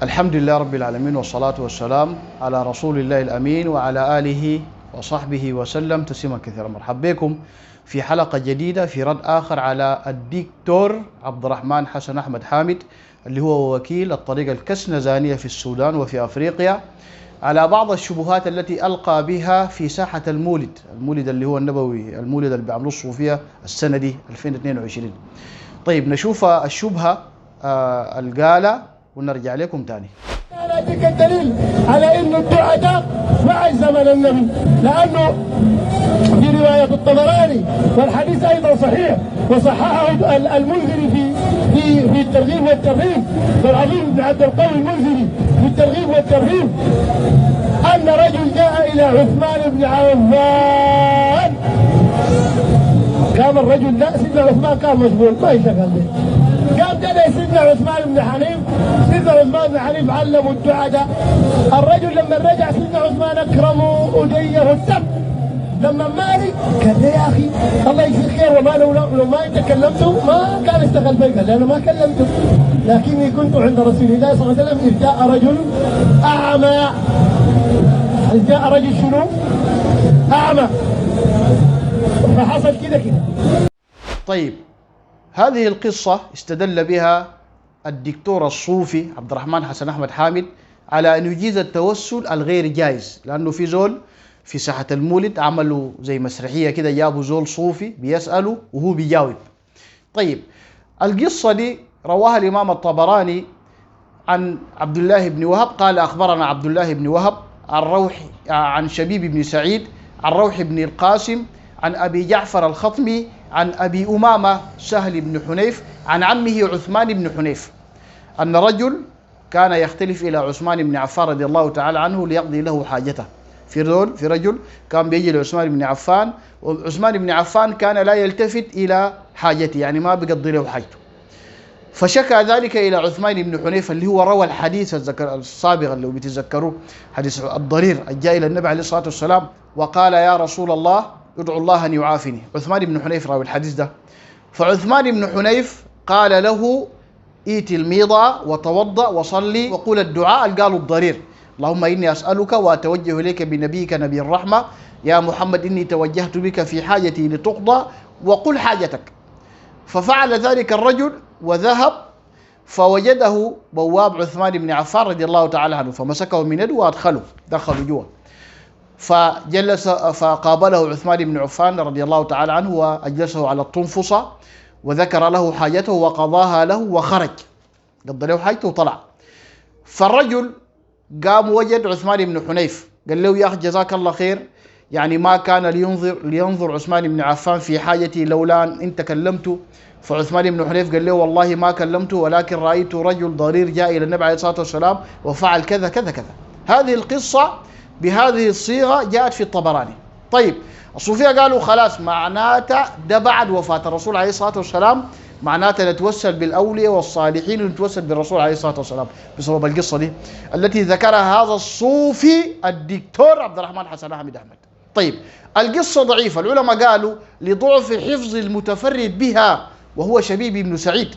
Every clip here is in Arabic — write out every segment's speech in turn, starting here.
الحمد لله رب العالمين والصلاة والسلام على رسول الله الأمين وعلى آله وصحبه وسلم تسليما كثيرا. مرحبا بكم في حلقة جديدة في رد آخر على الدكتور عبد الرحمن حسن أحمد حامد اللي هو وكيل الطريقة الكسنزانية في السودان وفي أفريقيا على بعض الشبهات التي ألقى بها في ساحة المولد اللي هو النبوي، المولد اللي بيعملوه الصوفية السنة دي 2022. طيب نشوف الشبهة القالة ونرجع لكم تاني. أنا أديك الدليل على إنه الدعاء ده مع زمن النبي، لأنه في رواية الطبراني والحديث أيضا صحيح وصححه المنذري في الترغيب والترهيب، والعظيم بن عبد القوي المنذري في الترغيب والترهيب، أن رجل جاء إلى عثمان بن عفان. كان الرجل ده سيدنا عثمان كان مشغول ما يشغل به، قام جاء سيدنا عثمان بن حنيف. سيدنا عثمان بن حنيف علموا الدعاء ده. الرجل لما رجع سيدنا عثمان اكرموا وديه السب. لما مالي قال لي يا اخي الله يجزيك خير، وما لو ما انت كلمته ما كان اشتغل بي. قال لي انا ما كلمته، لكني كنت عند رسول الله صلى الله عليه وسلم اذ جاء رجل اعمى. اذ جاء رجل شنو؟ اعمى، فحصل كده. طيب هذه القصة استدل بها الدكتور الصوفي عبد الرحمن حسن أحمد حامد على أن يجيز التوسل الغير جائز، لأنه في زول في ساحة المولد عملوا زي مسرحية كده، جابوا زول صوفي بيسأله وهو بيجاوب. طيب القصة دي رواها الإمام الطبراني عن عبد الله بن وهب قال أخبرنا عبد الله بن وهب عن شبيب بن سعيد عن روح بن القاسم عن أبي جعفر الخطمي عن أبي أمامة سهل بن حنيف عن عمه عثمان بن حنيف أن رجل كان يختلف إلى عثمان بن عفان رضي الله تعالى عنه ليقضي له حاجته. في رجل كان بيجي لعثمان بن عفان، وعثمان بن عفان كان لا يلتفت إلى حاجته، يعني ما بيقضي له حاجته. فشكى ذلك إلى عثمان بن حنيف اللي هو روى الحديث السابق اللي بتتذكروه، حديث الضرير الجاء إلى النبي عليه الصلاة والسلام وقال يا رسول الله ادعو الله أن يعافني. عثمان بن حنيف راوي الحديث ده. فعثمان بن حنيف قال له ائت الميضة وتوضأ وصلي وقول الدعاء قالوا الضرير، اللهم إني أسألك وأتوجه إليك بنبيك نبي الرحمة يا محمد إني توجهت بك في حاجتي لتقضى وقل حاجتك. ففعل ذلك الرجل وذهب فوجده بواب عثمان بن عفان رضي الله تعالى عنه، فمسكه من يده وأدخله جوا. فجلس فقابله عثمان بن عفان رضي الله تعالى عنه وأجلسه على الطنفصة وذكر له حاجته وقضاها له وخرج، قضى له حاجته وطلع. فالرجل قام وجد عثمان بن حنيف قال له يا أخي جزاك الله خير، يعني ما كان لينظر عثمان بن عفان في حاجتي لولا أن أنت كلمته. فعثمان بن حنيف قال له والله ما كلمته، ولكن رأيت رجل ضرير جاء إلى النبي عليه الصلاة والسلام وفعل كذا كذا كذا. هذه القصة بهذه الصيغة جاءت في الطبراني. طيب الصوفية قالوا خلاص معناته ده بعد وفاة الرسول عليه الصلاة والسلام، معناته نتوسل بالأولياء والصالحين ونتوسل بالرسول عليه الصلاة والسلام بسبب القصة دي التي ذكرها هذا الصوفي الدكتور عبد الرحمن حسن أحمد. طيب القصة ضعيفة، العلماء قالوا لضعف حفظ المتفرد بها وهو شبيب بن سعيد.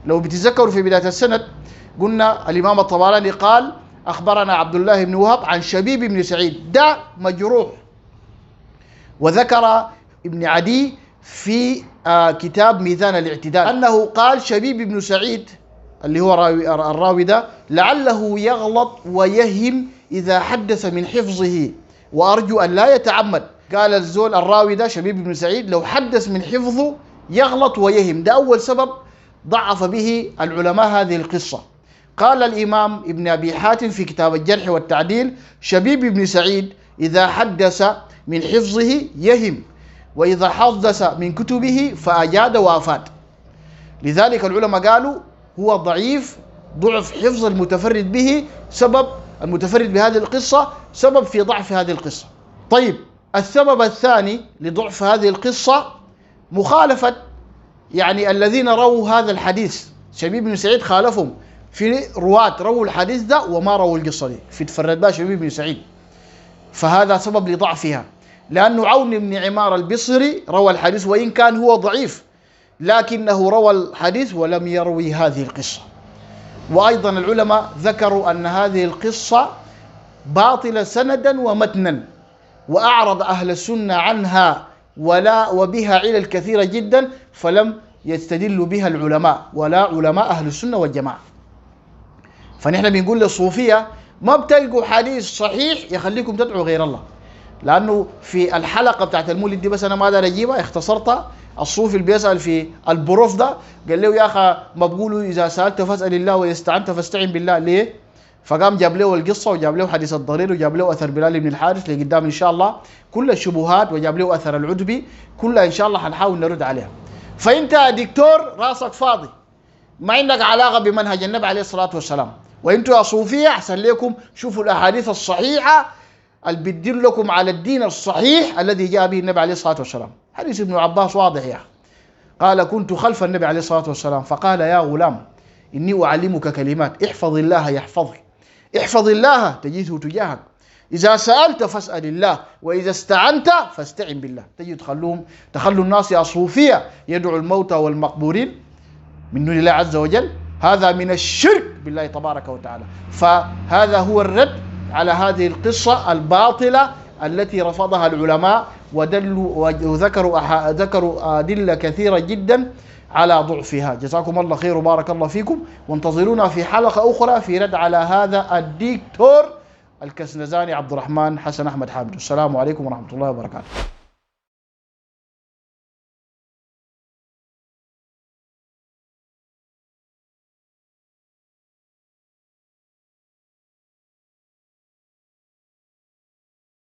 لو بتذكروا في بداية السند قلنا الإمام الطبراني قال أخبرنا عبد الله بن وهب عن شبيب بن سعيد، ده مجروح. وذكر ابن عدي في كتاب ميزان الاعتدال أنه قال شبيب بن سعيد اللي هو الراوي ده لعله يغلط ويهم إذا حدث من حفظه وأرجو أن لا يتعمد. قال الزول الراوي ده شبيب بن سعيد لو حدث من حفظه يغلط ويهم، ده أول سبب ضعف به العلماء هذه القصة. قال الإمام ابن أبي حاتم في كتاب الجرح والتعديل شبيب بن سعيد إذا حدث من حفظه يهم، وإذا حدث من كتبه فأجاد وأفاد. لذلك العلماء قالوا هو ضعيف، ضعف حفظ المتفرد به سبب، المتفرد بهذه القصة سبب في ضعف هذه القصة. طيب السبب الثاني لضعف هذه القصة مخالفة يعني الذين رووا هذا الحديث. شبيب بن سعيد خالفهم في رواة رووا الحديث ده وما رووا القصة دي، في تفرد بها شبيب بن سعيد، فهذا سبب لضعفها. لأنه عون بن عمار البصري روى الحديث وإن كان هو ضعيف، لكنه روى الحديث ولم يروي هذه القصة. وأيضا العلماء ذكروا أن هذه القصة باطلة سندا ومتنا، وأعرض أهل السنة عنها وبها علل كثيرة جدا، فلم يستدل بها العلماء ولا علماء أهل السنة والجماعة. فنحن بنقول للصوفية ما بتلقوا حديث صحيح يخليكم تدعوا غير الله، لأنه في الحلقة بتاعت المولد دي بس أنا ما أقدر أجيبها، اختصرتها. الصوفي اللي بيسأل في البروف ده قال له يا أخي ما بقولوا إذا سألت فاسأل الله وإذا استعنت فاستعن بالله، ليه؟ فقام جاب له القصة وجاب له حديث الضرير وجاب له أثر بلال بن الحارث اللي قدام إن شاء الله، كل الشبهات، وجاب له أثر العتبي، كلها إن شاء الله حنحاول نرد عليها. فأنت دكتور راسك فاضي، ما عندك علاقة بمنهج النبي عليه الصلاة والسلام، وانتوا يا صوفية أحسن لكم شوفوا الأحاديث الصحيحة اللي بتدل لكم على الدين الصحيح الذي جاء به النبي عليه الصلاة والسلام. حديث ابن عباس واضح يا أخي، قال كنت خلف النبي عليه الصلاة والسلام فقال يا غلام إني أعلمك كلمات احفظ الله يحفظك، احفظ الله تجده تجاهك، إذا سألت فاسأل الله وإذا استعنت فاستعن بالله. تجد تخلوا الناس يا صوفية يدعو الموتى والمقبورين من دون الله عز وجل، هذا من الشرك بالله تبارك وتعالى. فهذا هو الرد على هذه القصة الباطلة التي رفضها العلماء وذكروا أدلة كثيرة جدا على ضعفها. جزاكم الله خير وبارك الله فيكم، وانتظرونا في حلقة أخرى في رد على هذا الدكتور الكسنزاني عبد الرحمن حسن أحمد حامد. السلام عليكم ورحمة الله وبركاته.